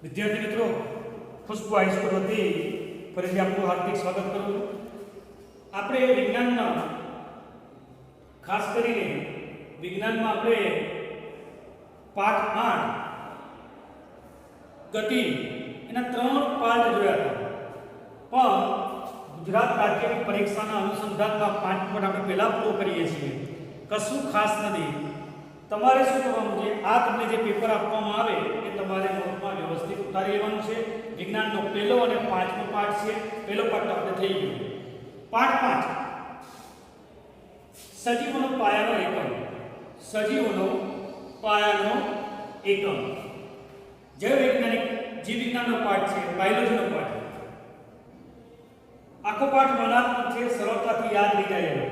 विद्यार्थी मित्रों, खुशबू हाईस्कूल वती फरीथी आपનું हार्दिक स्वागत करूं છું। આપણે વિજ્ઞાનમાં ખાસ કરીને વિજ્ઞાનમાં આપણે પાઠ 8 ગતિ એના 3 પાઠ જોયા હતા, પણ ગુજરાત રાજ્યની પરીક્ષાના અનુસંધાનમાં 5 પાઠ આપણે પહેલા પૂરો કરીએ છીએ। કશું ખાસ નથી, તમારે શું કરવાનું છે, આ તમને જે પેપર આપવામાં આવે એ તમારે નોટમાં વ્યવસ્થિત ઉતારી લેવાનું છે। વિજ્ઞાનનો પહેલો અને 5મો પાઠ છે। પહેલો પાઠ તો આપણે થઈ ગયો। પાઠ 5 સજીવોનો પાયાનો એકમ। સજીવોનો પાયાનો એકમ જૈવ વૈજ્ઞાનિક જીવ વિજ્ઞાનનો પાઠ છે, બાયોલોજીનો પાઠ। આખો પાઠ મનાત્મક છે, સરળતાથી યાદ રહી જાય એવો।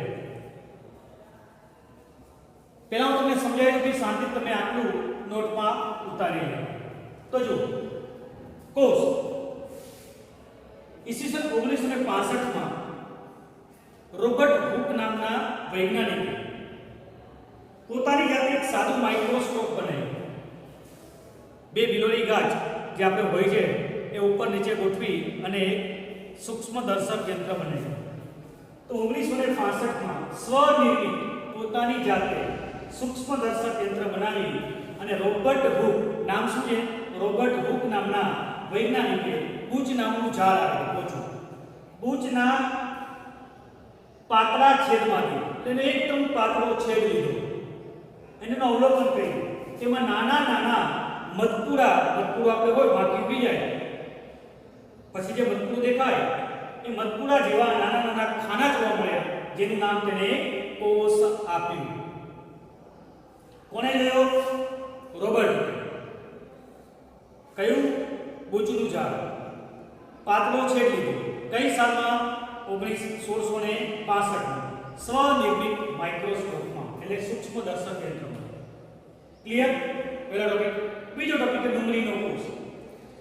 પહેલા હું તમને સમજાવ્યું કે શાંતિ તમે આટલું નોટમાં ઉતારી લો। તો જો કોષ ઈસવીસન 1965 માં રોબર્ટ હુક નામના વૈજ્ઞાનિકે પોતાની જાતે એક સાદું માઇક્રોસ્કોપ બનાવ્યું। બે બિલોની ગાંઠ જે આપણે હોય છે એ ઉપર નીચે ગોઠવી અને સૂક્ષ્મદર્શક યંત્ર બનાવ્યું। તો 1965 માં સ્વનિર્મિત પોતાની જાતે સૂક્ષ્મદર્શક યંત્ર બનાવી અને રોબર્ટ હુક નામ શું છે, રોબર્ટ હુક નામના વૈજ્ઞાનિકે બુચ નામનું ઝાડ આપ્યું। બુચના પાતળા છેદમાંથી તેને એકદમ પાતળો છેદ લીધો, એનું અવલોકન કર્યું। તેમાં નાના નાના મધપૂડા આપણે હોય બાકી ઉગી જાય, પછી જે મધપૂડું દેખાય એ મધપૂડા જેવા નાના નાના ખાના જોવા મળ્યા, જેનું નામ તેને કોષ આપ્યું। કોણે જોયો? રોબર્ટ। કયું? બુચનું ઝાડ, પાતળો છેદ લીધો। કઈ સાલમાં? 1665 સ્વનિર્મિત માઇક્રોસ્કોપમાં, એટલે સૂક્ષ્મદર્શક યંત્રમાં। ક્લિયર? પહેલો ટોપિક। બીજો ટોપિક છે ડુંગળીનો કોષ।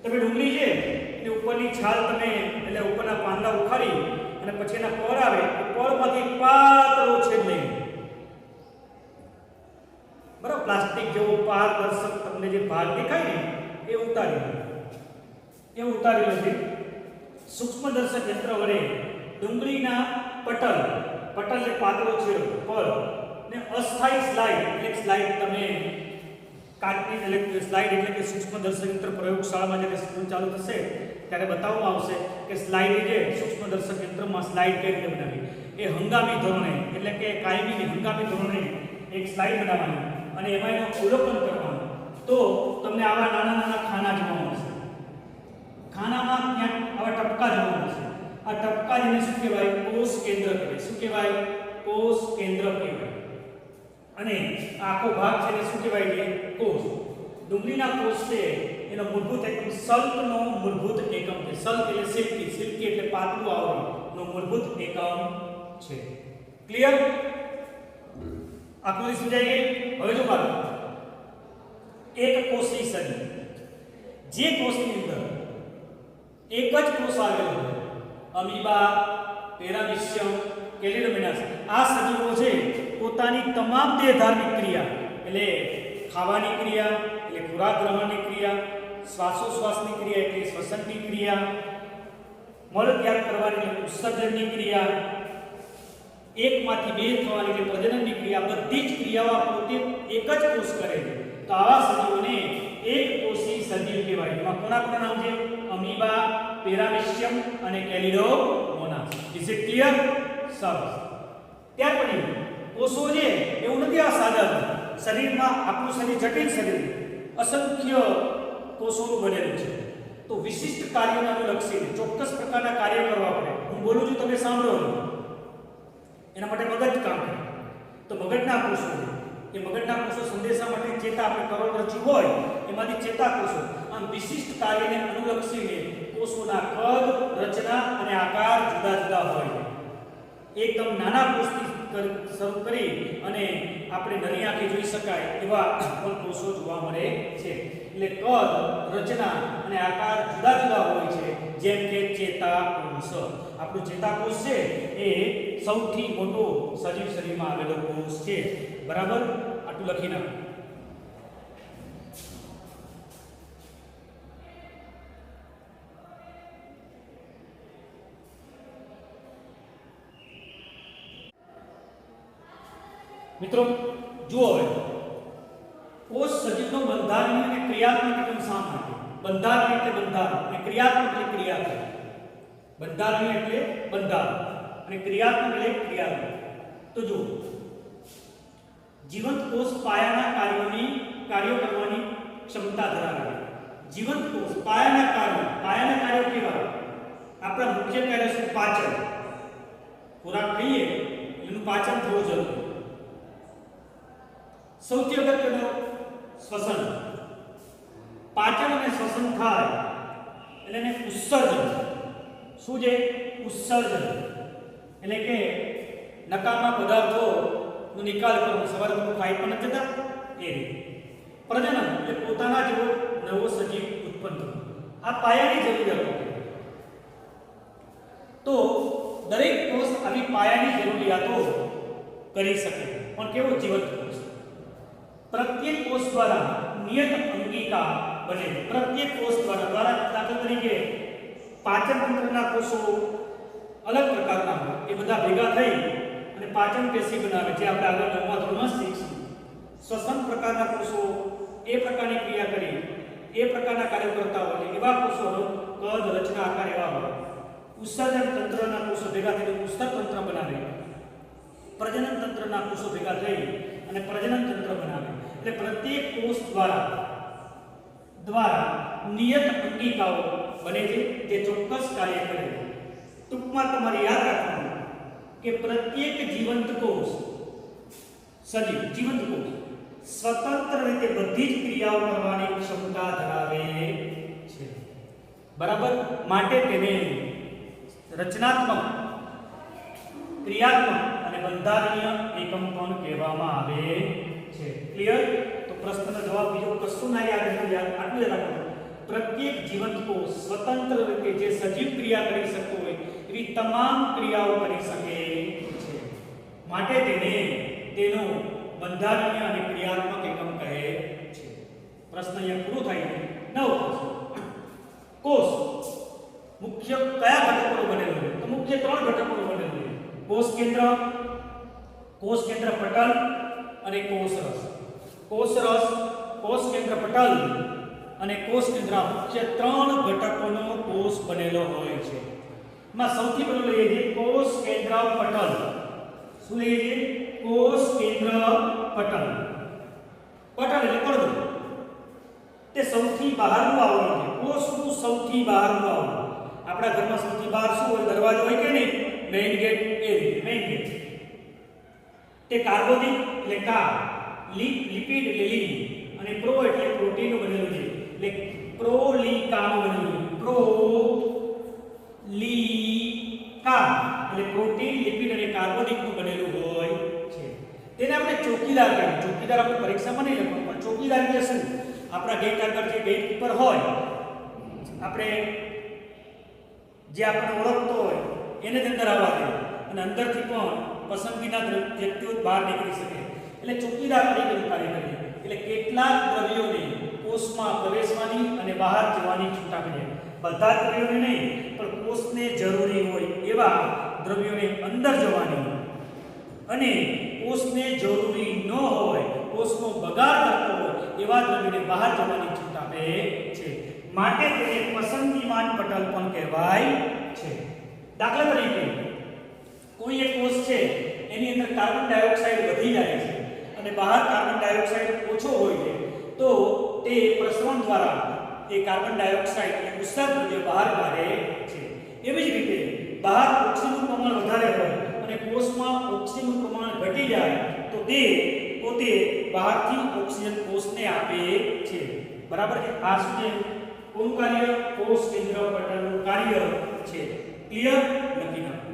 તમે ડુંગળી છે એટલે ઉપરની છાલ તમે એટલે ઉપરના પાંદડા ઉખાડી અને પછી એના પળ આવે, પળમાંથી પાતળો છેદ લઈ, બરાબર, પ્લાસ્ટિક જેવો પારદર્શક તમને જે ભાગ દેખાય ને એ ઉતારેલો છે। સૂક્ષ્મદર્શક યંત્ર વડે ડુંગળીના પટલ જે પાતળો છે પળ ને અસ્થાયી સ્લાઇડ તમે કાટની એટલે સ્લાઇડ એટલે કે સૂક્ષ્મદર્શક યંત્ર પ્રયોગશાળામાં જ્યારે સ્કૂલ ચાલુ થશે ત્યારે બતાવવામાં આવશે કે સ્લાઇડ જે સૂક્ષ્મદર્શક યંત્રમાં સ્લાઇડ કઈ રીતે બનાવી। એ હંગામી ધોરણે એટલે કે કાયમી હંગામી ધોરણે એક સ્લાઇડ બનાવવાની અને એમાં એનું અવલોકન કરવાનું, તો તમને આવા નાના નાના ખાના જોવા મળશે। ખાનામાં ક્યાંક આવા ટપકા જોવા મળશે। આ ટપકા જેને શું કહેવાય? કોષ કેન્દ્ર કહેવાય। શું કહેવાય? કોષ કેન્દ્ર કહેવાય। અને આખો ભાગ છે એને શું કહેવાય છે? કોષ। ડુંગળીના કોષ છે એનો મૂળભૂત એકમ સલ્કનો મૂળભૂત એકમ છે। સલ્ક એટલે સિલ્કી એટલે પાતળું આવરણ નો મૂળભૂત એકમ છે। ક્લિયર? આકૃતિ સમજાઈ ગઈ? હવે જો બાળકો, એક કોષની શરીર, જે કોષની અંદર એક જ કોષ આવેલો હોય, અમીબા, પેરામિશિયમ, કેલિડોમિનાસ, આ સજીવો છે પોતાની તમામ દેહધાર્મિક ક્રિયા એટલે ખાવાની ક્રિયા એટલે ખોરાક ગ્રહણની ક્રિયા, શ્વાસોશ્વાસની ક્રિયા એટલે શ્વસનની ક્રિયા, મળ ત્યાગ કરવાની એટલે ઉત્સર્જનની ક્રિયા, એકમાંથી બે થવાની એટલે પ્રજનનની ક્રિયા, બધી જ ક્રિયાઓ પોતે એક જ કોષ કરે છે। તો આવા સજીવોને એક કોષી સજીવ કહેવાય। એમાં કોના નામ છે? અમીબા, પેરામિશિયમ અને કેલિડોમોનાસ। Is it clear? સરસ। ત્યાર પછી કોષો છે એવું નથી આ સાદા શરીરમાં, આપણું શરીર જટિલ શરીર અસંખ્ય કોષોનું બનેલું છે। તો વિશિષ્ટ કાર્યોને અનુલક્ષીને ચોક્કસ પ્રકારના કાર્ય કરવા પડે। હું બોલું છું, તમે સાંભળો છો, એના માટે મગજ કામ કરે। તો મગજના કોષો, એ મગજના કોષો સંદેશા માટે ચેતા, આપણે કરોડરજ્જુ હોય એમાંથી ચેતાકોષો, આમ વિશિષ્ટ કાર્યને અનુલક્ષીને કોષોના કદ, રચના અને આકાર જુદા જુદા હોય। એકદમ નાના કોષથી શરૂ કરી અને આપણે નરી આંખે જોઈ શકાય એવા પણ કોષો જોવા મળે છે। એટલે કદ, રચના અને આકાર જુદા જુદા હોય છે। જેમ કે ચેતાકોષ, આપણું ચેતાકોષ છે એ સૌથી મોટો સજીવ શરીરમાં આવેલો કોષ છે। બરાબર? આટલું લખી નાખો। મિત્રો જુઓ હવે કોષ સજીવનો બંધારણીય અને ક્રિયાત્મક એકમ શા માટે? બંધારણીય એટલે બંધારણ અને ક્રિયાત્મક એટલે ક્રિયાત્મક. બંધારણીય એટલે બંધારણ અને ક્રિયાત્મક એટલે ક્રિયાત્મક. તો જુઓ જીવંત કોષ પાયાના કાર્યો કરવાની ક્ષમતા ધરાવે છે. જીવંત કોષ પાયાના કાર્યો કેવા? આપણા મુખ્ય કાર્ય છે પાચન. ખોરાક ખાઈએ એનું પાચન થવું જરૂરી. સૌથી અગત્યનું શ્વસન. પાચન અને શ્વસન થાય એટલે એને ઉત્સર્જન. શું છે? ઉત્સર્જન એટલે કે નકામા પદાર્થોનો નિકાલ કરવો. સવારે તમે ખાઈ પણ નથી જતા એ રીતે. પ્રજનન એટલે પોતાના જેવો નવો સજીવ ઉત્પન્ન કરવો. આ પાયાની જરૂરિયાતો. તો દરેક કોષ આવી પાયાની જરૂરિયાતો કરી શકે. પણ કેવો? જીવંત કોષ. પ્રત્યેક કોષ દ્વારા નિયત અંગિકા બને. પ્રત્યેક કોષ દ્વારા દાખલા તરીકે પાચન તંત્રના કોષો અલગ પ્રકારના હોય. એ બધા ભેગા થઈ અને પાચન પેશી બનાવે, જે આપણે આગળ 9મા ધોરણમાં શીખીશું. શ્વસન પ્રકારના કોષો એ પ્રકારની ક્રિયા કરી એ પ્રકારના કાર્યો કરતા હોય. એવા કોષો કદ, રચના, આકાર એવા હોય. ઉત્સર્જન તંત્રના કોષો ભેગા થઈને ઉત્સર્જન તંત્ર બનાવે. પ્રજનન તંત્રના કોષો ભેગા થઈ અને પ્રજનન તંત્ર બનાવે. એટલે પ્રત્યેક કોષ દ્વારા નિયત અંગિકાઓ બને છે જે ચોક્કસ કાર્ય કરે છે. ટૂંકમાં તમારે યાદ રાખવાનું કે પ્રત્યેક જીવંત કોષ સ્વતંત્ર રીતે બધી જ ક્રિયાઓ કરવાની ક્ષમતા ધરાવે છે. બરાબર? માટે તેને રચનાત્મક, ક્રિયાત્મક અને બંધારણીય એકમ પણ કહેવામાં આવે છે. ક્લિયર? તો પ્રશ્નનો જવાબ બીજો કશું ના યાદ આટલું યાદ રાખો. પ્રત્યેક જીવંત કોષ સ્વતંત્ર રીતે જે સજીવ ક્રિયા કરી શકતો હોય એવી તમામ ક્રિયાઓ કરી શકે છે. માટે તેનો બંધારણીય અને ક્રિયાત્મક એકમ કહે છે. પ્રશ્ન અહીંયા પૂરો થાય છે. 9 કોષ મુખ્ય કયા ઘટકોનો બનેલો છે? તો મુખ્ય 3 ઘટકોનો બનેલો છે. કોષ કેન્દ્ર પટલ અને કોષરસ. કોષ કેન્દ્ર પટલ અને કોષ કેન્દ્ર મુખ્ય 3 ઘટકોનો કોષ બનેલો હોય છે. એમાં સૌથી પહેલું લઈએ છીએ કોષ કેન્દ્ર પટલ. શું લઈએ છીએ? કોષ કેન્દ્ર પટલ. પટલ એટલે પડદો. તે સૌથી બહારનું આવરણ છે. કોષનું સૌથી બહારનું આવરણ. આપણા ઘરમાં સૌથી બહાર શું હોય? દરવાજો હોય કે નહીં? Main gate. એ રીતે મેઇન ગેટ. તે કાર્બોદિત એટલે કાર, લિપિડ એટલે લીપિડ અને પ્રો એટલે પ્રોટીનનું બનેલું છે. એટલે પ્રોલિકાનું બનેલું છે. પ્રોલિકા એટલે પ્રોટીન, લિપિડ અને કાર્બોદિતનું બનેલું હોય છે. તેને આપણે ચોકીદાર કહીએ. ચોકીદાર આપણે પરીક્ષામાં નહીં લખવાનું, પણ ચોકીદાર એટલે શું? આપણા ગેટ આગળ જે ગેટ કીપર હોય, આપણે જે આપણને ઓળખતો હોય એને જ અંદર આવવા દે અને અંદરથી પણ પસંદગીના વ્યક્તિઓ બહાર નીકળી શકે. એટલે ચોકીદાર તરીકેનું કાર્ય કરે. એટલે કેટલાક દ્રવ્યોને કોષમાં પ્રવેશવાની અને બહાર જવાની છૂટ આપે છે. બધા જ દ્રવ્યોને નહીં, પણ કોષને જરૂરી હોય એવા દ્રવ્યોને અંદર જવાની અને કોષને જરૂરી ન હોય, કોષનો બગાડ કરતો હોય એવા દ્રવ્યોને બહાર જવાની છૂટ આપે છે. માટે તેને પસંદગીમાન પટલ પણ કહેવાય છે. દાખલા તરીકે કોઈ એક કોષ છે એની અંદર કાર્બન ડાયોક્સાઇડ વધી જાય છે અને બહાર કાર્બન ડાયોક્સાઇડ ઓછો હોય છે, તો તે પ્રસરણ દ્વારા એ કાર્બન ડાયોક્સાઇડ અને ઉત્સર્જન દ્રવ્ય બહાર કાઢે છે. એવી જ રીતે બહાર ઓક્સિજનનું પ્રમાણ વધારે હોય અને કોષમાં ઓક્સિજનનું પ્રમાણ ઘટી જાય તો તે પોતે બહારથી ઓક્સિજન કોષને આપે છે. બરાબર છે? આ શું છે? કોનું કાર્ય? કોષ કેન્દ્ર પટલનું કાર્ય છે. ક્લિયર? લખી નાખો.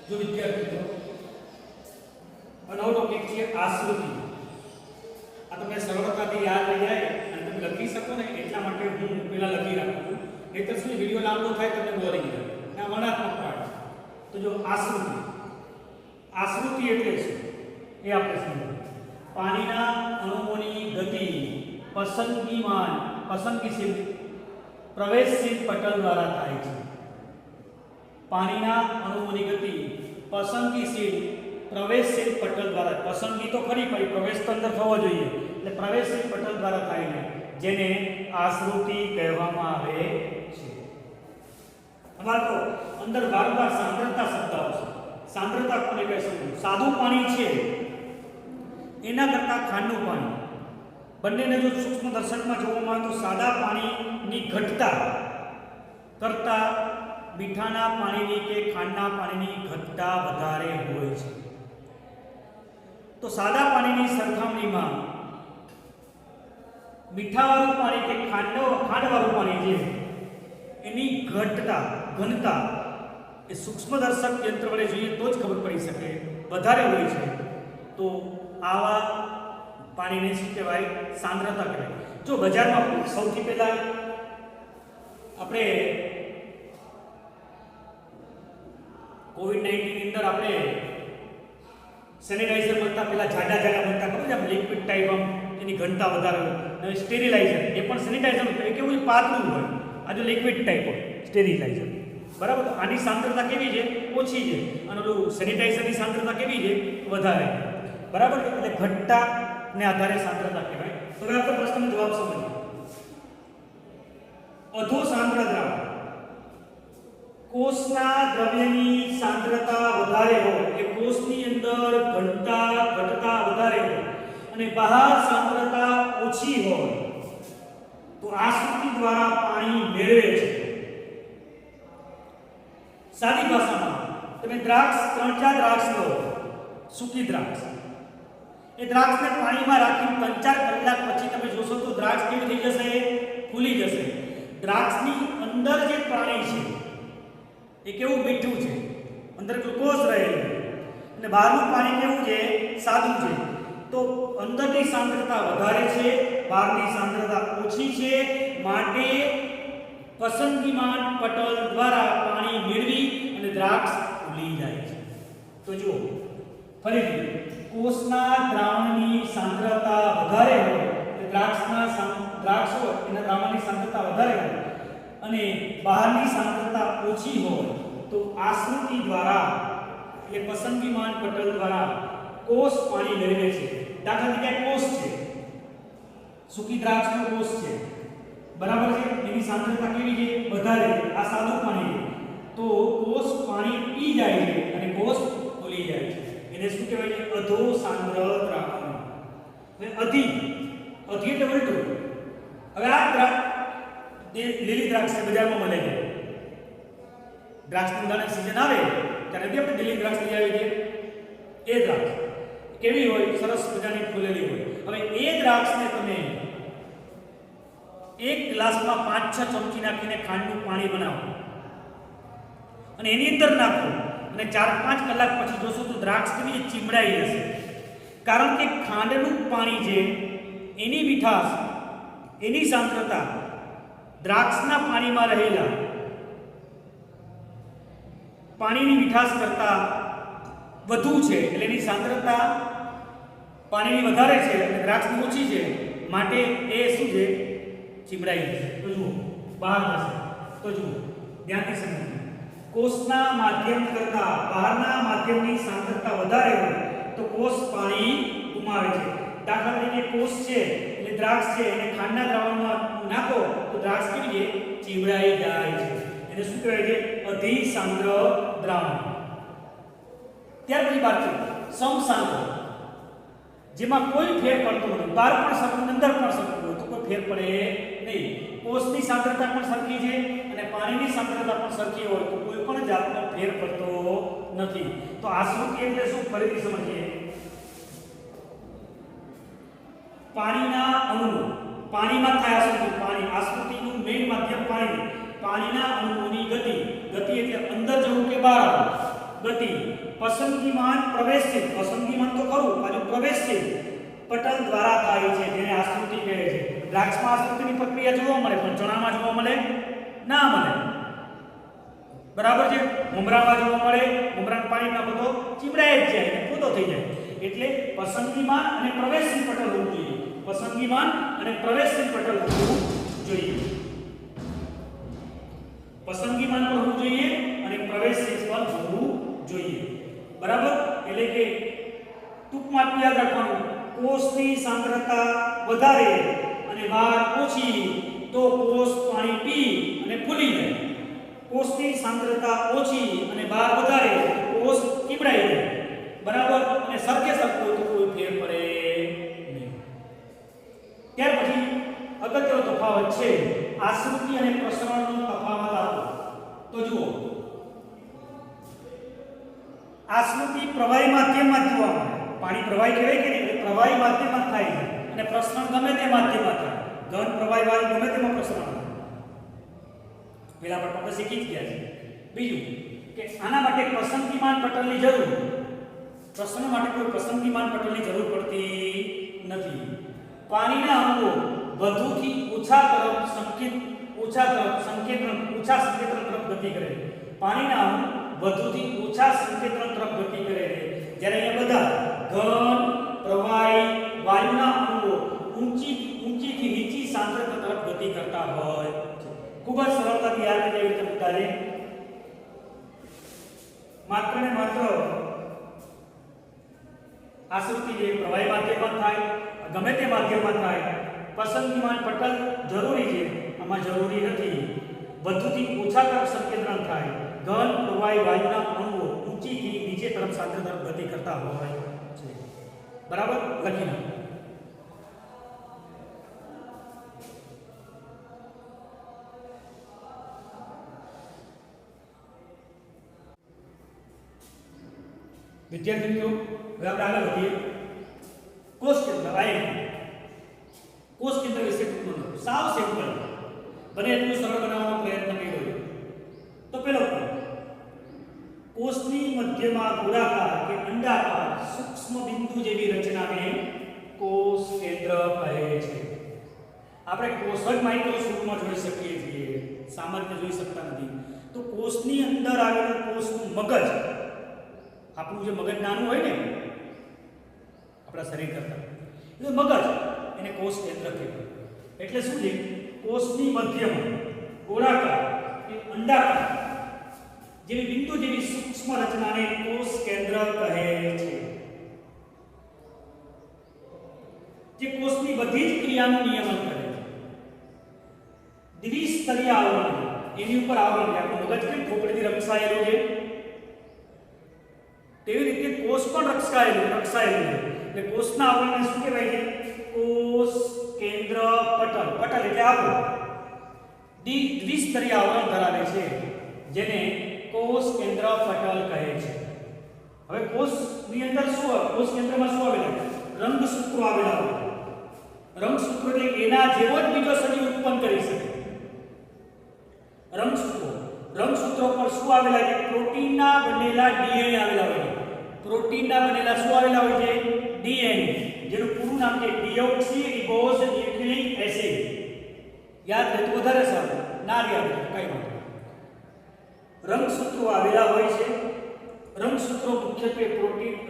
જો વિદ્યાર્થી મિત્રો નવો ટોપિક છે આશ્રુતિ. આ તમને સરળતાથી યાદ રહી જાય અને તમે લખી શકો ને એટલા માટે હું પહેલા લખી રાખું છું. નહીંતર શું વિડીયો લાંબો થાય તમને બોરિંગ લાગે. આ વર્ણાત્મક પાઠ. તો જો આશ્રુતિ, આશ્રુતિ એટલે શું એ આપણે સમજીએ. પાણીના અણુઓની ગતિ પસંદગીશીલ પ્રવેશશીલ પટલ દ્વારા થાય છે. પાણીના અણુઓની ગતિ પસંદગીશીલ પ્રવેશશીલ પટલ દ્વારા, પસંદગી તો ખરી પણ પ્રવેશ તો અંદર થવો જોઈએ, એટલે પ્રવેશશીલ પટલ દ્વારા થાય છે, જેને આશ્રુતિ કહેવામાં આવે છે. અમારે તો અંદર વારંવાર સાંદ્રતા શબ્દ આવશે. સાંદ્રતા કોને કહે છે? સાદું પાણી છે એના કરતાં ખાંડનું પાણી, બંનેને જો સૂક્ષ્મ દર્શકમાં જોવામાં આવે તો સાદા પાણીની ઘટતા કરતાં મીઠાના પાણીની કે ખાંડના પાણીની ઘટતા વધારે હોય છે. તો સાદા પાણીની સરખામણીમાં મીઠાવાળું પાણી કે ખાંડવાળું પાણી છે એની ઘનતા એ સૂક્ષ્મદર્શક યંત્ર વડે જોઈએ તો જ ખબર પડી શકે, વધારે હોય છે. તો આવા પાણીને શું કહેવાય? સાંદ્રતા કહેવાય. જો બજારમાં સૌથી પહેલા આપણે કોવિડ-19 ની અંદર આપણે સેનિટાઈઝર બનતા પહેલા જાડા બનતા, ખબર છે? લિક્વિડ ટાઈપ એની ઘનતા વધારે હોય. સ્ટેરિલાઇઝર એ પણ સેનિટાઈઝર કેવું પાતળું હોય, આ જો લિક્વિડ ટાઈપ હોય સ્ટેરિલાઇઝર, બરાબર. આની સાંદ્રતા કેવી છે? ઓછી છે. અને ઓલું સેનિટાઈઝરની સાંદ્રતા કેવી છે? વધારે, બરાબર. એટલે ઘટતા ને આધારે સાંદ્રતા કહેવાય. હવે આપણે પ્રશ્નનો જવાબ સમજીએ. અધો સાંદ્ર દ્રાવણ, કોષના દ્રવ્યની સાંદ્રતા વધારે હોય, એ કોષની અંદર ઘટતા વધારે હોય અને બહાર સાંદ્રતા ઓછી હોય તો આશ્રુતિ દ્વારા પાણી મેળવે છે. સાદી ભાષામાં તમે દ્રાક્ષ 3-4 દ્રાક્ષ લો, સૂકી દ્રાક્ષ, એ દ્રાક્ષને પાણીમાં રાખીને 3-4 કલાક પછી તમે જોશો તો દ્રાક્ષ કેવી થઈ જશે? ફૂલી જશે. દ્રાક્ષની અંદર જે પાણી છે એ કેવું? મીઠું છે, અંદર ગ્લુકોઝ રહેલું, અને બહારનું પાણી કેવું છે? સાદું છે. તો અંદરની સાંદ્રતા વધારે છે, બહારની સાંદ્રતા ઓછી છે, માટે પસંદગીમાન પટલ દ્વારા પાણી મેળવી અને દ્રાક્ષ ફૂલી જાય છે. તો જુઓ ફરીથી, કોષના દ્રાવણની સાંદ્રતા વધારે હોય, દ્રાક્ષ હોય એના દ્રાવણની સાંદ્રતા વધારે હોય અને બહારની સાંદ્રતા ઓછી હોય તો આશ્રુતિ દ્વારા એ પસંદગીમાન પટલ દ્વારા કોષ પાણી મેળવે છે. દાખલા તરીકે કોષ છે, સૂકી દ્રાક્ષનો કોષ છે, બરાબર છે. એની સાંદ્રતા કેવી છે? વધારે. આ સાદું પાણી છે તો કોષ પાણી પી જાય છે અને કોષ ફૂલી જાય છે. એને શું કહેવાય છે? અધો સાંદ્ર દ્રાવણ. હવે અધિ એટલે ઉલટું. હવે આ લીલી દ્રાક્ષ બજારમાં મળે છે. દ્રાક્ષની ઉદાહરણ સીઝન આવે ત્યારે બી આપણે લીલી દ્રાક્ષ લઈ આવીએ છીએ. એ દ્રાક્ષ કેવી હોય? સરસ મજાની ફૂલેલી હોય. હવે એ દ્રાક્ષને તમે એક ગ્લાસમાં 5-6 ચમચી નાખીને ખાંડનું પાણી બનાવો અને એની અંદર નાખો અને 4-5 કલાક પછી જોશો તો દ્રાક્ષ કેવી ચીમડાઈ જશે. કારણ કે ખાંડનું પાણી છે એની મીઠાશ, એની સાંદ્રતા દ્રાક્ષના પાણીમાં રહેલા પાણીની મીઠાશ કરતાં વધુ છે, એટલે એની સાંદ્રતા પાણીની વધારે છે અને દ્રાક્ષની ઓછી છે, માટે એ શું છે? ચીમડાઈ જશે. તો જુઓ બહાર જશે. તો જુઓ ધ્યાનથી સમજો. કોષના માધ્યમ કરતાં બહારના માધ્યમની સાંદ્રતા વધારે હોય તો કોષ પાણી ગુમાવે છે. દાખલા તરીકે કોષ છે એટલે દ્રાક્ષ છે એને ખાંડના દ્રાવણમાં નાખો તો દ્રાક્ષ કેવી છે? ચીમડાઈ જાય છે. એને શું કહેવાય છે? અધિસાંદ્ર દ્રાવણ. ત્યાર પછી વાત છે સમસાંદ્ર, જેમાં કોઈ ફેર પડતો નથી. બહાર પણ સરખું, અંદર પણ સરખું હોય તો કોઈ ફેર પડે નહીં. કોષની સાંદ્રતા પણ સરખી છે અને પાણીની સાંદ્રતા પણ સરખી હોય તો કોઈ પણ જાતનો ફેર પડતો નથી. તો આશ્રુતિ એટલે શું? ફરીથી સમજીએ. પાણીના અણુ, પાણીમાં થાય આશ્રુતિ. આશ્રુતિનું મેઇન માધ્યમ પાણી. પાણીના અણુઓની ગતિ એટલે અંદર જવું કે બહાર આવવું, ગતિ પસંદગીમાન પ્રવેશશીલ પસંદગીમાન તો ખરું પાછું પ્રવેશશીલ પટલ દ્વારા થાય છે જેને આશ્રુતિ કહે છે દ્રાક્ષમાં આશ્રુતિની પ્રક્રિયા જોવા મળે પણ ચણામાં જોવા મળે ના મળે બરાબર છે મમરામાં જોવા મળે મમરાના પાણીમાં બધો ચીમડાઈ જ જાય અને પૂતો થઈ જાય એટલે પસંદગીમાન અને પ્રવેશશીલ પટલ હોવું જોઈએ પસંદગીમાન અને પ્રવેશશીલ પટલ હોવું જોઈએ પસંદગીમાન પણ હોવું જોઈએ અને પ્રવેશશીલ પણ હોવું જોઈએ બરાબર એટલે કે ટૂંકમાં યાદ રાખવાનું કોષની સાંદ્રતા વધારે અને બહાર ઓછી તો કોષ પાણી પી અને ફૂલી જાય કોષની સાંદ્રતા ઓછી અને બહાર વધારે કોષ ચીમડાઈ જાય બરાબર અને સરખે સરખું તો કોઈ ફેર પડે નહીં ત્યાર પછી અગત્યનો તફાવત છે આશ્રુતિ અને પ્રસરણનો તફાવત આપો તો જુઓ આશ્રુતિ પ્રવાહી માધ્યમમાં જોવા મળે પાણી પ્રવાહી કહેવાય કે નહીં પ્રવાહી માધ્યમમાં થાય છે અને પ્રસરણ ગમે તે માધ્યમમાં થાય ઘન પ્રવાહી વાળી ગમે તેમાં પ્રસરણ થાય પેલા પર આપણે શીખી જ ગયા છે બીજું કે આના માટે પસંદગીમાન પટલની જરૂર પ્રસરણ માટે કોઈ પસંદગીમાન પટલની જરૂર પડતી નથી પાણીના અણુઓ વધુથી ઓછા સંકેતન તરફ ગતિ કરે છે પાણીના અણુ વધુથી ઓછા સંકેતન તરફ ગતિ કરે છે જ્યારે અહીંયા બધા ઘન પ્રવાહી વાયુના અણુઓ ઊંચીથી નીચી સાંદ્રતા તરફ ગતિ કરતા હોય છે ખૂબ જ સરળતાથી યાદ કરી એવી રીતે છે માત્ર ને માત્ર આશ્રુતિ જે પ્રવાહી માધ્યમમાં થાય ગમે તે માધ્યમમાં થાય પસંદગીમાન પટલ જરૂરી છે આમાં જરૂરી નથી વધુથી ઓછા તરફ સંકેતન થાય ઘન પ્રવાહી વાયુના અણુઓ ઊંચીથી નીચે તરફ સાંદ્રતા તરફ ગતિ કરતા હોય છે બરાબર લખી નાખો વિદ્યાર્થી મિત્રો હવે આપણે આગળ વધીએ કોષ કેન્દ્ર કોષ કેન્દ્ર વિશે ટૂંકમાં સાવ સિમ્પલ બને એટલું સરળ બનાવવાનો પ્રયત્ન કર્યો તો પેલો કોષની મધ્યમાં ગોળાકાર કે અંડાકાર સૂક્ષ્મ બિંદુ જેવી રચનાને કોષ કેન્દ્ર કહે છે આપણે કોષ જ માઇક્રોસ્કોપમાં જોઈ શકીએ છીએ સામાન્ય જોઈ શકતા નથી તો કોષની અંદર આવેલું કોષનું મગજ આપણું જે મગજ નાનું હોય ને આપણા શરીર કરતા એટલે મગજ એને કોષ કેન્દ્ર કહેવાય એટલે શું છે કોષની મધ્યમાં ગોળાકાર કે અંડાકાર જેવી બિંદુ જેવી સૂક્ષ્મ રચનાને કોષ કેન્દ્ર કહે છે જે કોષની બધી જ ક્રિયાનું નિયમન કરે છે દ્વિસ્તરીય આવરણ એની ઉપર આવરણ છે આપણું મગજ કેમ ખોપડીથી રક્ષાયેલું છે તેવી રીતે કોષ પણ રક્ષાયેલું છે એટલે કોષના આવરણને શું કહેવાય છે કોષ કેન્દ્ર પટલ એટલે આપણું દ્વિસ્તરીય આવરણ ધરાવે છે જેને કોષ કેન્દ્ર પટલ કહે છે હવે કોષની અંદર શું કોષ કેન્દ્રમાં શું આવેલા રંગસૂત્રો આવેલા હોય રંગસૂત્રો એટલે એના જેવો જ બીજો સજીવ ઉત્પન્ન કરી શકે રંગસૂત્રો પર શું આવેલા છે પ્રોટીનના બનેલા ડીએનએ આવેલા હોય છે પ્રોટીનના બનેલા શું આવેલા હોય છે ડીએનએ જેનું પૂરું નામ છે ડીઓક્સી રિબોઝ ન્યુક્લિક એસિડ યાદ રહે તો વધારે સારું ના યાદ રહે કઈ વાત રંગસૂત્રો આવેલા હોય છે રંગસૂત્રો મુખ્યત્વે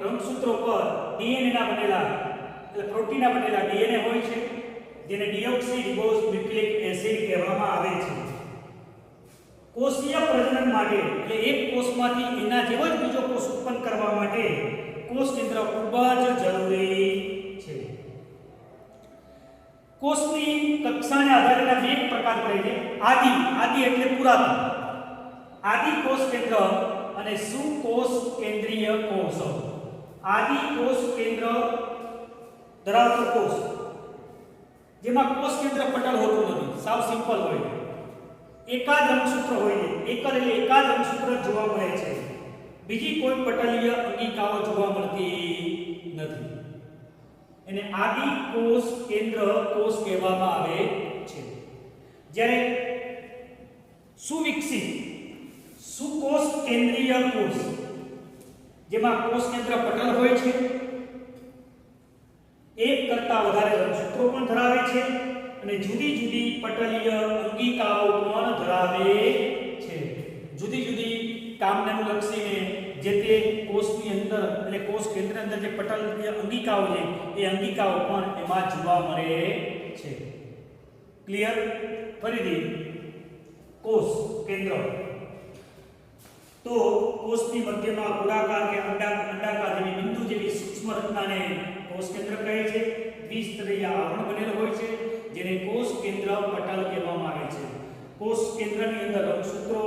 રંગસૂત્રો પર ડીએનએના બનેલા એટલે પ્રોટીનના બનેલા ડીએનએ હોય છે જેને ડીઓક્સી રિબોઝ ન્યુક્લિક એસિડ કહેવામાં આવે છે કોષીય પ્રજનન માટે એટલે એક કોષમાંથી એના જેવો જ બીજો કોષ ઉત્પન્ન કરવા માટે કોષ કેન્દ્ર ખૂબ જ જરૂરી છે કોષની કક્ષાને આધારે બે પ્રકાર પડે છે આદિ એટલે પુરાતન આદિ કોષ કેન્દ્ર અને સુકોષ કેન્દ્રીય કોષ આદિ કોષ કેન્દ્ર ધરાવતો કોષ જેમાં કોષ કેન્દ્ર પટલ હોતું નથી સાવ સિમ્પલ હોય એકાદ રંગસૂત્ર હોય એકાદ રંગસૂત્ર જોવા મળે છે બીજી કોઈ પટલીય અંગિકાઓ જોવા મળતી નથી એને આદિ કોષ કેન્દ્ર કોષ કહેવામાં આવે છે જ્યારે સુવિકસિત સુકોષ કેન્દ્રીય કોષ જેમાં કોષ કેન્દ્ર પટલ હોય છે, એક કરતા વધારે રંગસૂત્રો પણ ધરાવે છે અને જુદી જુદી પટલીય અંગિકાઓ પણ ધરાવે છે. જુદી જુદી કામને અનુલક્ષીને જે તે કોષની અંદર એટલે કોષ કેન્દ્રની અંદર જે પટલીય અંગિકાઓ છે એ અંગિકાઓ પણ એમાં જોવા મળે છે. ક્લિયર? ફરીથી કોષ કેન્દ્ર તો કોષની મધ્યમાં ગોળાકાર કે અંડાકાર જેવી બિંદુ જેવી સૂક્ષ્મ રચનાને કોષ કેન્દ્ર કહે છે. દ્વિસ્તરીય આવરણ બનેલ હોય છે જેને કોષ કેન્દ્ર પટલ કહેવામાં આવે છે. કોષ કેન્દ્રની અંદર રંગસૂત્રો,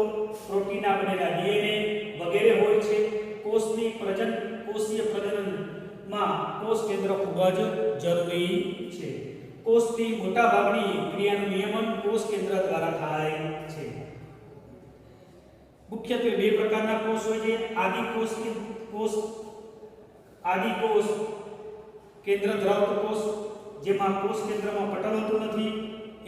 પ્રોટીનના બનેલા ડીએનએ વગેરે હોય છે. કોષીય પ્રજનનમાં કોષ કેન્દ્ર ખૂબ જ જરૂરી છે. કોષની મોટા ભાગની ક્રિયાનું નિયમન કોષ કેન્દ્ર દ્વારા થાય છે. મુખ્યત્વે બે પ્રકારના કોષ હોય છે. આદિ કોષ કેન્દ્ર ધરાવતો કોષ જેમાં કોષ કેન્દ્રમાં પટલ હોતું નથી,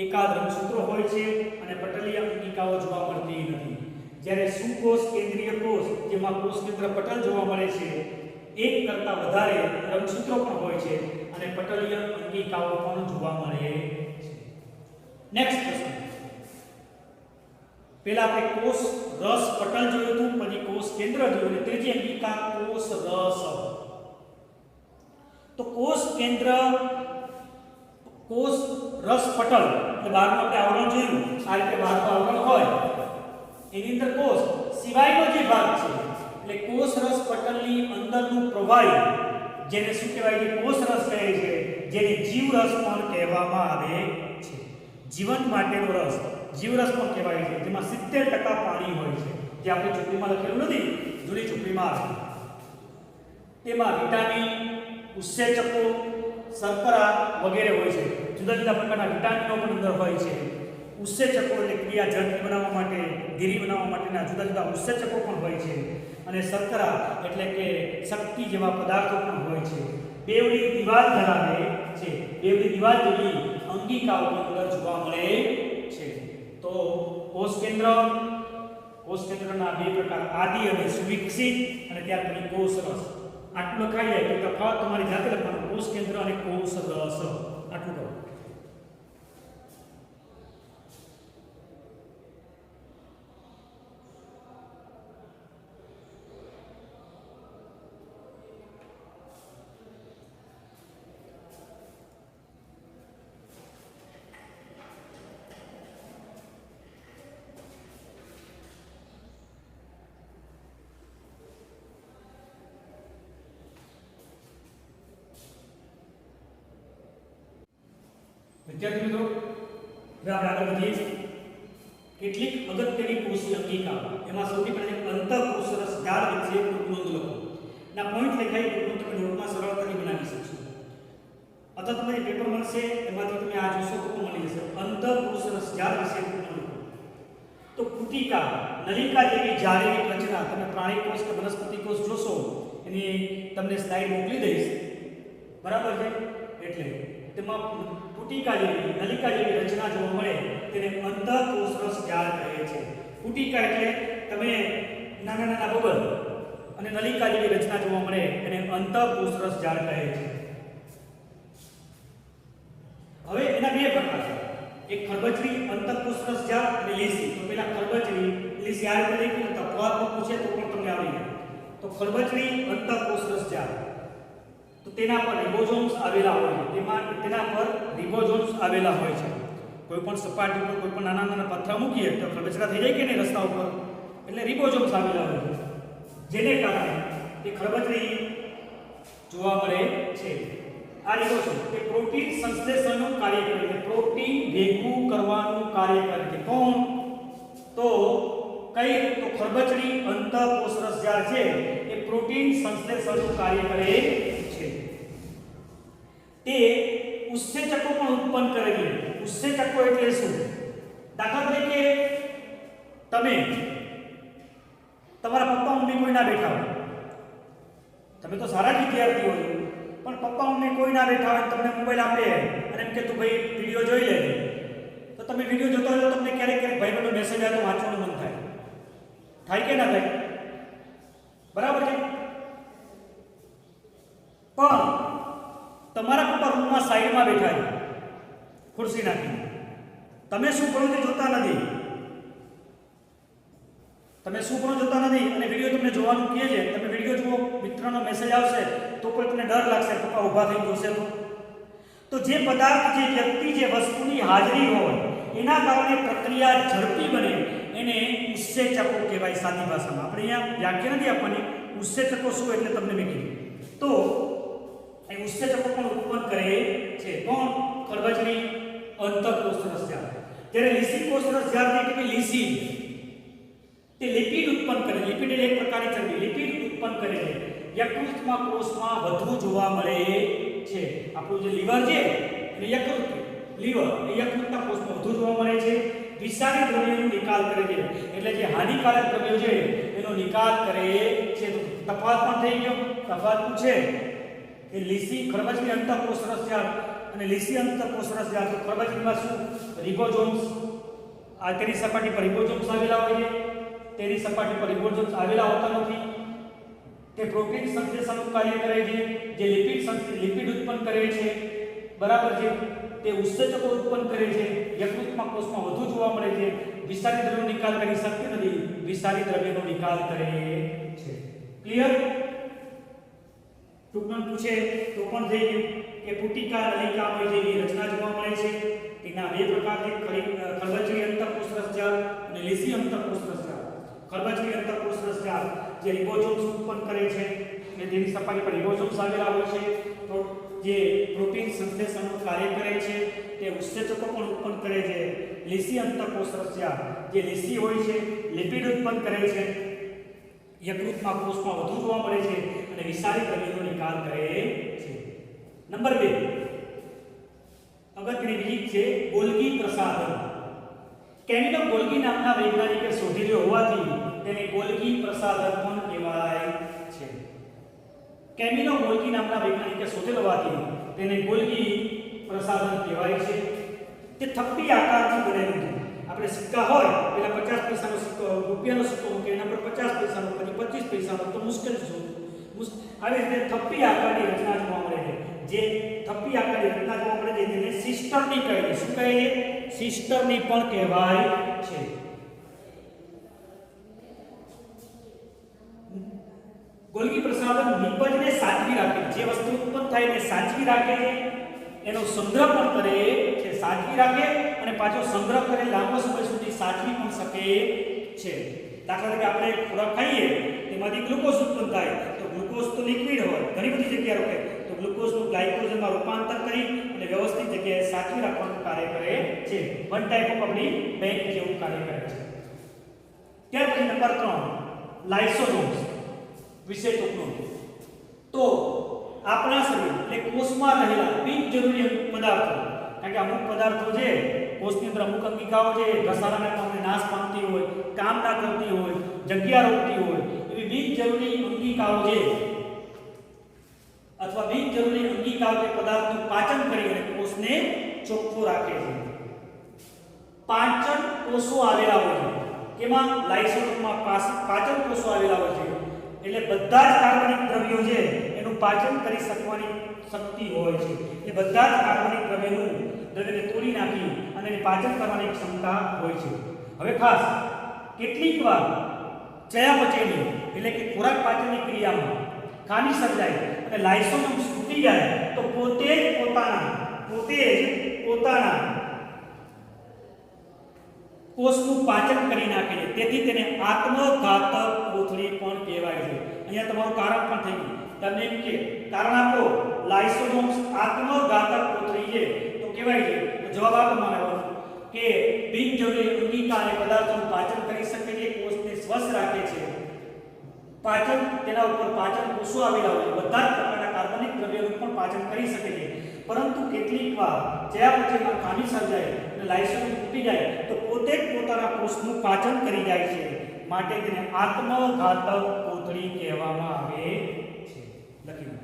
એકાદ રંગસૂત્રો હોય છે અને પટલીય અંગિકાઓ જોવા મળતી નથી. જ્યારે સુકોષ કેન્દ્રીય કોષ જેમાં કોષ કેન્દ્ર પટલ જોવા મળે છે, એક કરતા વધારે રંગસૂત્રો પણ હોય છે અને પટલીય અંગિકાઓ પણ જોવા મળે છે. નેક્સ્ટ પ્રશ્ન. પહેલા આપણે કોષ રસ પટલ જોયું હતું, પછી કોષ કેન્દ્ર જોયું અને ત્રીજી અંગિકા કોષ રસ. તો કોષ કેન્દ્ર કોષ રસ પટલ એટલે બહારનું આપણે આવરણ જોયું, આ રીતે બહારનું આવરણ હોય એની અંદર કોષ સિવાયનો જે ભાગ છે એટલે કોષ રસ પટલની અંદરનું પ્રવાહી જેને શું કહેવાય છે? કોષ રસ કહે છે, જેને જીવ રસ પણ કહેવામાં આવે છે. જીવન માટેનો રસ જીવરસ પણ કહેવાય છે, જેમાં 70% પાણી હોય છે, જે આપણે ચોપડીમાં લખેલું નથી, જૂની ચોપડીમાં આવે. તેમાં વિટામિન, ઉત્સેચકો, શર્કરા વગેરે હોય છે. જુદા જુદા પ્રકારના વિટામિનો પણ અંદર હોય છે. ઉત્સેચકો એટલે ક્રિયા ઝડપી બનાવવા માટે, ધીરી બનાવવા માટેના જુદા જુદા ઉત્સેચકો પણ હોય છે અને શર્કરા એટલે કે શક્તિ જેવા પદાર્થો પણ હોય છે. બેવડી દિવાલ ધરાવે છે. બેવડી દિવાલ જેવી અંગિકાઓ પણ અંદર જોવા મળે છે. તો કોષ કેન્દ્રના બે પ્રકાર, આદિ અને સુવિકસિત, અને ત્યાર પછી કોષ રસ. આટલું લખાઈ જાય તો તફાવત તમારી જાતે લખવાનો, કોષ કેન્દ્ર અને કોષ રસ. આટલું કરો. વિદ્યાર્થી મિત્રો, હવે આપણે આગળ વધીએ છીએ. કેટલીક અગત્યની કોષીય અંગિકાઓ, એમાં સૌથી પહેલા અંતઃકોષરસ જાળ વિશે નોંધ લખો. ના પોઈન્ટ લખાઈ તો તમે નોટમાં સરળતાથી બનાવી શકશો. અથવા તમને પેપર મળશે એમાંથી તમે આ જોશો તો મળી જશે. અંતઃકોષરસ જાળ વિશે નોંધ લખો. તો પુટિકા, નલિકા જેવી જાળેલી રચના, તમે પ્રાણી કોષ કે વનસ્પતિ કોષ જોશો એની તમને સ્લાઇડ મોકલી દઈશ, બરાબર છે? એટલે તેમાં પુટિકા જેવી, નલિકા જેવી રચના જોવા મળે તેને અંતઃકોષરસ જાળ કહે છે. પુટિકા એટલે તમે નાના નાના બબલ અને નલિકા જેવી રચના જોવા મળે એને અંતઃકોષરસ જાળ કહે છે. હવે એના બે પ્રકાર છે, એક ખરબચડી અંતઃકોષરસ જાળ અને લીસી. તો પહેલા ખરબચડી, લીસી આ રીતે લખી તો તફાવત પૂછે તો પણ તમને આવડી જાય. તો ખરબચડી અંતઃકોષરસ જાળ, તો તેના પર રિબોઝોમ્સ આવેલા હોય છે. તેના પર રિબોઝોમ્સ આવેલા હોય છે. કોઈ પણ સપાટી ઉપર કોઈ પણ નાના નાના પથ્થર મૂકીએ તો ખરબચડા થઈ જાય કે નહીં રસ્તા ઉપર, એટલે રિબોઝોમ્સ આવેલા હોય છે, જેને કારણે એ ખરબચડી જોવા મળે છે. આ રિબોઝોમ એ પ્રોટીન સંશ્લેષણનું કાર્ય કરે છે, પ્રોટીન ભેગું કરવાનું કાર્ય કરે છે. કોણ? તો કઈ? તો ખરબચડી અંતઃકોષરસ જાળ છે એ પ્રોટીન સંશ્લેષણનું કાર્ય કરે છે. તે ઉત્સેચકો પણ ઉત્પન્ન કરે છે. ઉત્સેચકો એટલે શું? દાખલા તરીકે તમે તમારા પપ્પા મમ્મી કોઈ ના બેઠા હોય, તમે તો સારા વિદ્યાર્થી હોય, પણ પપ્પા મમ્મી કોઈ ના બેઠા હોય, તમને મોબાઈલ આપે અને એમ કે તું ભાઈ વિડીયો જોઈ લે, તો તમે વિડીયો જોતા હોય તો તમને ક્યારેક ક્યારેક ભાઈબંધનો મેસેજ આવે તો વાંચવાનું મન થાય કે ના થાય? બરાબર છે? કાર્યમાં બેઠા છે ખુરશી નાખીને. તમે શું કરો તે જોતા નથી, તમે શું પણ જોતા નથી અને વિડીયો તમને જોવાનું કહે છે, તમે વિડીયો જુઓ, મિત્રનો મેસેજ આવશે તો પણ તમને ડર લાગશે, પપ્પા ઊભા થઈ જોશે તો જે પદાર્થ, જે વ્યક્તિ, જે વસ્તુની હાજરી હોય એના કારણે પ્રક્રિયા ઝડપી બને એને ઉત્સેચકો કહેવાય. સાદી ભાષામાં આપણે અહીંયા વ્યાખ્યા નથી આપવાની, ઉત્સેચકો શું એટલે તમને મેં કીધું. તો એ ઉત્સેચકો પણ ઉત્પન્ન કરે છે. કોણ? ખરબચડી અંતઃકોષ રસજાળ. જ્યારે લીસી કોષ રસજાળ એટલે કે લીસી તે લિપિડ ઉત્પન્ન કરે. લિપિડ એટલે એક પ્રકારની ચરબી, લિપિડ ઉત્પન્ન કરે છે. યકૃતમાં કોષમાં વધુ જોવા મળે છે. આપણું જે લીવર છે એટલે યકૃત, લીવર એ યકૃતના કોષમાં વધુ જોવા મળે છે. વિષારી દ્રવ્યોનો નિકાલ કરે છે, એટલે જે હાનિકારક દ્રવ્યો છે એનો નિકાલ કરે છે. તો તફાવત પણ થઈ ગયો. તફાવત પૂછે કે લીસી ખરબચડી અંતઃકોષ રસજાળ અને લીસી અંતઃકોષ રસજાળ. તો ખરબચડીમાં શું? રિબોઝોમ્સ, આ તેની સપાટી પર રિબોઝોમ્સ આવેલા હોય છે, તેની સપાટી પર રિબોઝોમ્સ આવેલા હોતા નથી. તે પ્રોટીન સંશ્લેષણનું કાર્ય કરે છે, જે લિપિડ ઉત્પન્ન કરે છે, બરાબર છે. તે ઉત્સેચકો ઉત્પન્ન કરે છે. યકૃતમાં કોષમાં વધુ જોવા મળે છે. વિષારી દ્રવ્યનો નિકાલ કરી શકતી નથી, વિષારી દ્રવ્યનો નિકાલ કરે છે. ક્લિયર? ટૂંકમાં પૂછે તો પણ થઈ ગયું કે પુટિકા, નલિકા જેવી રચના જોવા મળે છે. તેના બે પ્રકાર છે, ખરબચડી અંતઃકોષ રસજાળ અને લીસી અંતઃકોષ રસજાળ. ખરબચડી અંતઃકોષ રસજાળ જે રિબોઝોમ્સ ઉત્પન્ન કરે છે અને તેની સપાટી પર રિબોઝોમ્સ આવેલા હોય છે. તો જે પ્રોટીન સંશ્લેષણનું કાર્ય કરે છે, તે ઉત્સેચકો પણ ઉત્પન્ન કરે છે. લીસી અંતઃકોષ રસજાળ જે લીસી હોય છે, લિપિડ ઉત્પન્ન કરે છે, યકૃતમાં કોષમાં વધુ જોવા મળે છે અને વિષારી દ્રવ્યોનો નિકાલ કરે છે. નંબર 2 અગત્યની બીજી છે ગોલ્ગી પ્રસાધન. કેમિલો ગોલ્ગી નામના વૈજ્ઞાનિકે શોધેલો હોવાથી તેને ગોલ્ગી પ્રસાધન પણ કહેવાય છે. કેમિલો ગોલ્ગી નામના વૈજ્ઞાનિકે શોધેલો હોવાથી તેને ગોલ્ગી પ્રસાધન કહેવાય છે. તે થપ્પી આકારનું બનેલું છે. આપણે સિક્કા હોય પેલા 50 પૈસાનો સિક્કો, રૂપિયાનો સિક્કો મૂકે એના પર 50 પૈસાનો, પછી 25 પૈસાનો, તો મુશ્કેલ છે. આવી રીતે થપ્પી આકારની રચના જોવા મળે છે. જે થપ્પી આકારની રચના જોવા મળે છે તેને સિસ્ટરની કહે છે. શું કહે છે? સિસ્ટરની પણ કહેવાય છે. ગોલ્ગી પ્રસાધન નિપજને સાચવી રાખે છે. જે વસ્તુ ઉત્પન્ન થાય એને સાચવી રાખે છે, એનો સંગ્રહ પણ કરે છે. સાચવી રાખે અને પાછો સંગ્રહ કરે, લાંબો સમય સુધી સાચવી પણ શકે છે. દાખલા તરીકે આપણે ખોરાક ખાઈએ તેમાંથી ગ્લુકોઝ ઉત્પન્ન થાય, તો ગ્લુકોઝ તો લિક્વિડ હોય, ઘણી બધી જગ્યાએ રોકે, તો ગ્લુકોઝનું ગ્લાયકોજનમાં રૂપાંતર કરી અને વ્યવસ્થિત જગ્યાએ સાચવી રાખવાનું કાર્ય કરે છે. વન ટાઈપ ઓફ આપણી બેંક જેવું કાર્ય કરે છે. ત્યાર પછી નંબર 3 લાઇસોસોમ્સ વિશે ટૂંકનું. તો આપણા શરીર એટલે કોષમાં રહેલા બિનજરૂરી પદાર્થો, કારણ કે અમુક પદાર્થો છે કોષની અંદર, અમુક અંગિકાઓ છે ઘસારાના કારણે નાશ પામતી હોય, કામ ના કરતી હોય, જગ્યા રોકતી હોય, એવી બિનજરૂરી અંગિકાઓ છે અથવા બિનજરૂરી અંગિકાઓ કે પદાર્થનું પાચન કરીને કોષને ચોખ્ખો રાખે છે. પાચન કોષો આવેલા હોય છે. કેમાં? લાઇસોસોમમાં પાચન કોષો આવેલા હોય છે. એટલે બધા જ કાર્બનિક દ્રવ્યો છે એનું પાચન કરી શકવાની શક્તિ હોય છે. એ બધા જ કાર્બનિક દ્રવ્યને તોડી નાખી અને એને પાચન કરવાની ક્ષમતા હોય છે. હવે ખાસ કેટલીક વાર ચયાપચયની એટલે કે ખોરાક પાચનની ક્રિયામાં ખામી સર્જાય અને લાઇસોસોમ્સ તૂટી જાય તો પોતે જ પોતાના કોષનું પાચન કરી નાખે છે. તેથી તેને આત્મઘાતક કોથળી પણ કહેવાય છે. અહીંયા તમારું કારણ પણ થઈ ગયું. તમને એમ કે કારણ આપો લાઇસોસોમ્સ આત્મઘાતક કોથળી છે તો કહેવાય છે. તો જવાબ આપવામાં આવ્યો કે બિનજરૂરી અંગિકા અને પદાર્થોનું પાચન કરી શકે છે, કોષને સ્વસ્થ રાખે છે. પાચન, તેના ઉપર પાચન કોષો આવેલા હોય છે. બધા જ પ્રકારના કાર્બનિક દ્રવ્યોનું પણ પાચન કરી શકે છે. પરંતુ કેટલીક વાર ચયાપચયમાં ખામી સર્જાય અને લાઇસોસોમ તૂટી જાય તો પોતે જ પોતાના કોષનું પાચન કરી જાય છે. માટે તેને આત્મઘાતક કોથળી કહેવામાં આવે છે. લખી લો.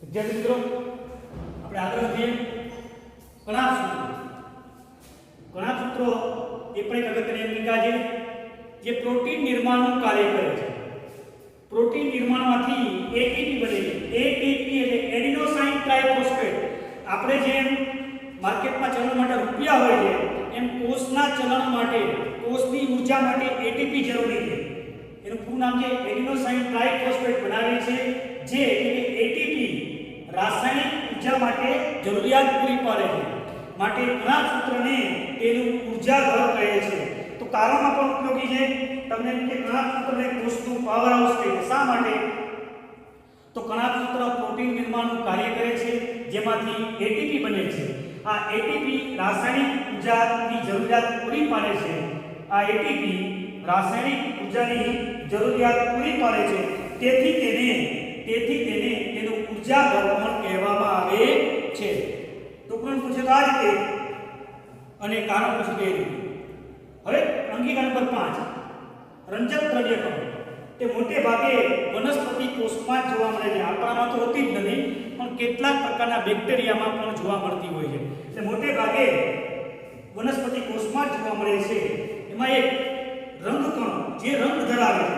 વિદ્યાર્થી મિત્રો આપણે આગળ વધીએ. કણાક સૂત્રો. કણાક સૂત્રો એ પણ એક અગત્યની ભૂમિકા છે જે પ્રોટીન નિર્માણનું કાર્ય કરે છે. પ્રોટીન નિર્માણમાંથી એટીપી બને છે. એટીપી એટલે એડિનોસાઇન ટ્રાઇફોસ્ફેટ. આપણે જેમ માર્કેટમાં ચલણ માટે રૂપિયા હોય છે એમ કોષના ચલણ માટે, કોષની ઊર્જા માટે એટીપી જરૂરી છે. એનું પૂરું નામ છે એડિનોસાઇન ટ્રાઇફોસ્ફેટ બનાવે છે, જે એટલે એટીપી રાસાયણિક ઊર્જા માટે જરૂરિયાત પૂરી પાડે છે. માટે કણાક સૂત્રને તેનું ઊર્જા ઘર કહે છે. તો કારણમાં પણ ઉપયોગી છે. તમને કે કણાક સૂત્રને કોષનું પાવર હાઉસ કહે છે. શા માટે? તો કણાક સૂત્ર પ્રોટીન નિર્માણનું કાર્ય કરે છે, જેમાંથી એટીપી બને છે. આ એટીપી રાસાયણિક ઊર્જાની જરૂરિયાત પૂરી પાડે છે. આ એટીપી રાસાયણિક ઊર્જાની જરૂરિયાત પૂરી પાડે છે. તેથી તેને તેનું ઊર્જા ઘર પણ કહેવામાં આવે છે. તો પણ પૂછે તો આ રીતે અને કારણ પૂછે તે રીતે. હવે અંગિકા નંબર 5 રંજક દ્રવ્ય કણો. તે મોટે ભાગે વનસ્પતિ કોષમાં જોવા મળે છે. આપણામાં તો હોતી જ નથી, પણ કેટલાક પ્રકારના બેક્ટેરિયામાં પણ જોવા મળતી હોય છે. એટલે મોટે ભાગે વનસ્પતિ કોષમાં જોવા મળે છે. એમાં એક રંગકણો જે રંગ ધરાવે છે,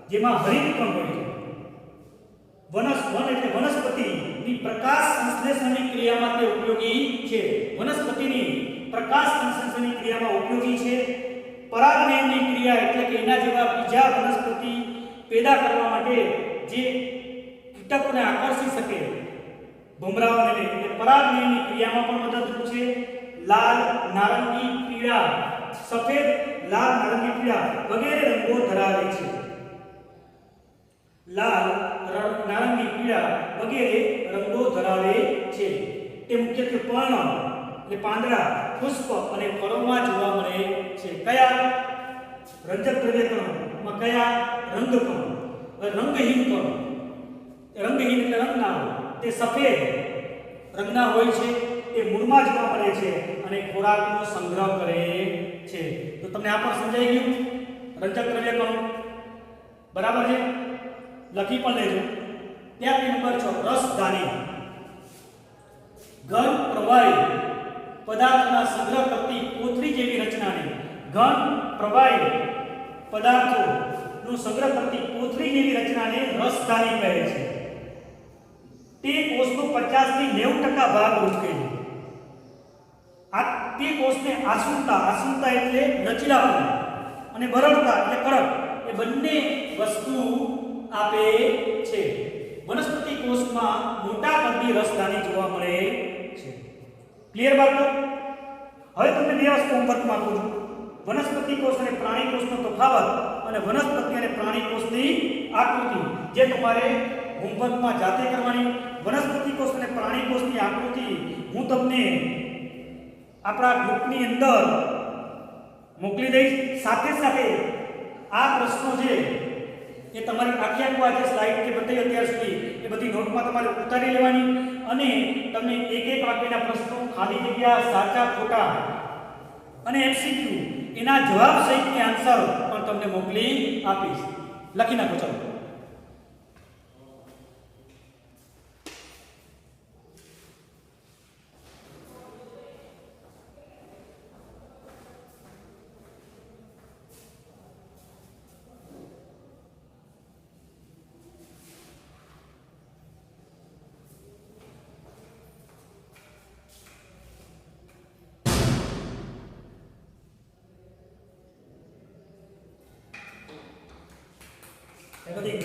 જેમાં હરિત કણ હોય છે. વન એટલે વનસ્પતિની પ્રકાશ સંશ્લેષણની ક્રિયામાં તે ઉપયોગી છે. વનસ્પતિની પ્રકાશ સંશ્લેષણની ક્રિયામાં ઉપયોગી છે. પરાગનયનની ક્રિયા એટલે કે એના જેવા બીજા વનસ્પતિ પેદા કરવા માટે જે કીટકોને આકર્ષી શકે, ભમરાઓને, એટલે પરાગનયનની ક્રિયામાં પણ મદદરૂપ છે. લાલ, નારંગી, પીળા, સફેદ, લાલ, નારંગી, પીળા વગેરે રંગો ધરાવે છે. લાલ, નારંગી, પીળા વગેરે રંગો ધરાવે છે. તે મુખ્યત્વે પર્ણ એટલે પાંદડા, પુષ્પ અને ફળોમાં જોવા મળે છે. કયા? રંજક દ્રવ્ય કણોમાં કયા? રંગકણો. રંગહીન કણો, રંગહીન એટલે રંગના હોય, તે સફેદ રંગના હોય છે. તે મૂળમાં જોવા મળે છે અને ખોરાકનો સંગ્રહ કરે છે. તો તમને આ પણ સમજાઈ ગયું રંજક દ્રવ્ય કણો? બરાબર છે, લખી પણ લેજો. ત્યારથી નંબર 6 રસધાની. ઘન પ્રવાહી પદાર્થોના સંગ્રહ કરતી કોથળી જેવી રચનાને ઘન પ્રવાહી પદાર્થોનો સંગ્રહ કરતી કોથળી જેવી રચનાને રસધાની કહે છે. તે કોષનો 50 થી 90% ભાગ ઉચકે છે. તે કોષને આસુરતા એટલે લચીલાપણું અને બરડતા એટલે કડક એ બંને વસ્તુ આપે છે. વનસ્પતિ કોષમાં મોટા કદની રસધાની જોવા મળે છે. ક્લિયર બાળકો? હવે તમને બે વસ્તુ હોમવર્કમાં આપું છું. વનસ્પતિ કોષ અને પ્રાણી કોષનો તફાવત અને વનસ્પતિ અને પ્રાણી કોષની આકૃતિ, જે તમારે હોમવર્કમાં જાતે કરવાની. વનસ્પતિ કોષ અને પ્રાણી કોષની આકૃતિ હું તમને આપણા ગ્રુપની અંદર મોકલી દઈશ. સાથે સાથે આ પ્રશ્નો છે એ તમારી આખી જે સ્લાઇડ કે બતાવી અત્યાર સુધી એ બધી નોટમાં તમારે ઉતારી લેવાની અને તમને એક વાક્યના પ્રશ્નો, ખાલી જગ્યા, સાચા ખોટા અને એમસીક્યુ એના જવાબ સહિતની આન્સર પણ તમને મોકલી આપીશ. લખી નાખો ચાલો. બધી